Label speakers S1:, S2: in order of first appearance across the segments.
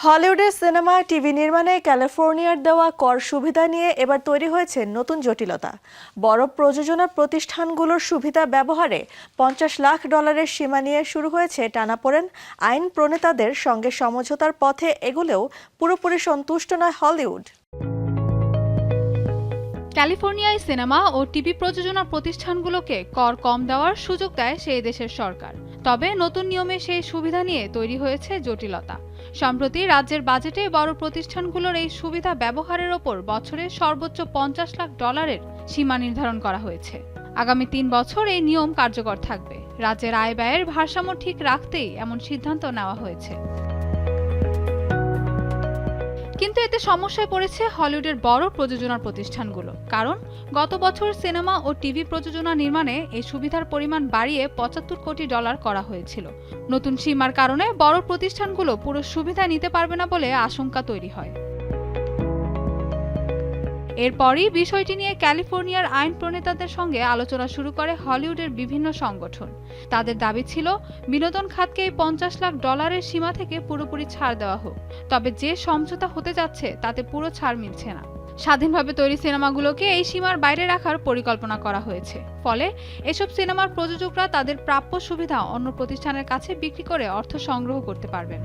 S1: হলিউডের cinema TV নির্মাণে ক্যালিফোর্নিয়ার দেওয়া কর সুবিধা নিয়ে এবার তৈরি হয়েছে নতুন জটিলতা। বড় প্রযোজনা প্রতিষ্ঠানগুলোর সুবিধা ব্যবহারে $50 লাখ সীমা নিয়ে শুরু হয়েছে টানাপোড়েন। আইন প্রণেতাদের সঙ্গে সমঝোতার পথে এগুলেও পুরোপুরি সন্তুষ্ট নয় হলিউড।
S2: ক্যালিফোর্নিয়ায় সিনেমা ও টিভি প্রযোজনা প্রতিষ্ঠানগুলোকে কর কম দেওয়ার সুযোগ দেয় সেই দেশের সরকার। তবে নতুন নিয়মে সেই সুবিধা নিয়ে তৈরি হয়েছে জটিলতা। সম্প্রতি রাজ্যের বাজেটে বড় প্রতিষ্ঠানগুলোর এই সুবিধা ব্যবহারের ওপর বছরে সর্বোচ্চ $50 লাখ সীমা নির্ধারণ করা হয়েছে। আগামী 3 বছর এই নিয়ম কার্যকর থাকবে। রাজ্যের আয় ব্যয়ের ভারসাম্য ঠিক রাখতেই এমন সিদ্ধান্ত নেওয়া হয়েছে। কিন্তু এতে সমস্যায় পড়েছে হলিউডের বড় প্রযোজনা প্রতিষ্ঠানগুলো। কারণ গত বছর সিনেমা ও টিভি প্রযোজনা নির্মাণে এই সুবিধার পরিমাণ বাড়িয়ে $75 কোটি করা হয়েছিল। নতুন সীমার কারণে বড় প্রতিষ্ঠানগুলো পুরো সুবিধা নিতে পারবে না বলে আশঙ্কা তৈরি হয়। এরপরই বিষয়টি নিয়ে ক্যালিফোর্নিয়ার আইন প্রণেতাদের সঙ্গে আলোচনা শুরু করে হলিউডের বিভিন্ন সংগঠন। তাদের দাবি ছিল বিনোদন খাতকে এই $50 লাখ সীমা থেকে পুরোপুরি ছাড় দেওয়া হোক। তবে যে সমঝোতা হতে যাচ্ছে তাতে পুরো ছাড় মিলছে না। স্বাধীনভাবে তৈরি সিনেমাগুলোকে এই সীমার বাইরে রাখার পরিকল্পনা করা হয়েছে। ফলে এসব সিনেমার প্রযোজকরা তাদের প্রাপ্য সুবিধা অন্য প্রতিষ্ঠানের কাছে বিক্রি করে অর্থ সংগ্রহ করতে পারবেন।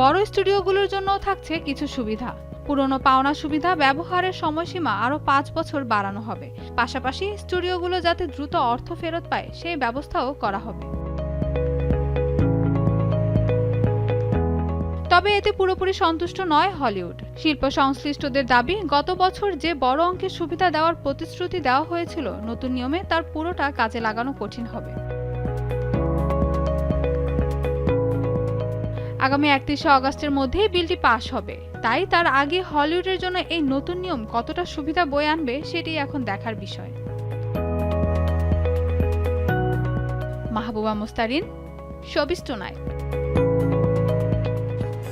S2: বড় স্টুডিওগুলোর জন্যও থাকছে কিছু সুবিধা। পুরনো পাওনা সুবিধা ব্যবহারের সময়সীমা আরও 5 বছর বাড়ানো হবে। পাশাপাশি স্টুডিওগুলো যাতে দ্রুত অর্থ ফেরত পায় সেই ব্যবস্থাও করা হবে। তবে এতে পুরোপুরি সন্তুষ্ট নয় হলিউড। শিল্প সংশ্লিষ্টদের দাবি, গত বছর যে বড় অঙ্কের সুবিধা দেওয়ার প্রতিশ্রুতি দেওয়া হয়েছিল, নতুন নিয়মে তার পুরোটা কাজে লাগানো কঠিন হবে। আগামী 31 আগস্টের মধ্যেই বিলটি পাস হবে। তাই তার আগে হলিউডের জন্য এই নতুন নিয়ম কতটা সুবিধা বয়ে আনবে সেটি এখন দেখার বিষয়। Mahbuba Mustarin, showbiz tonight.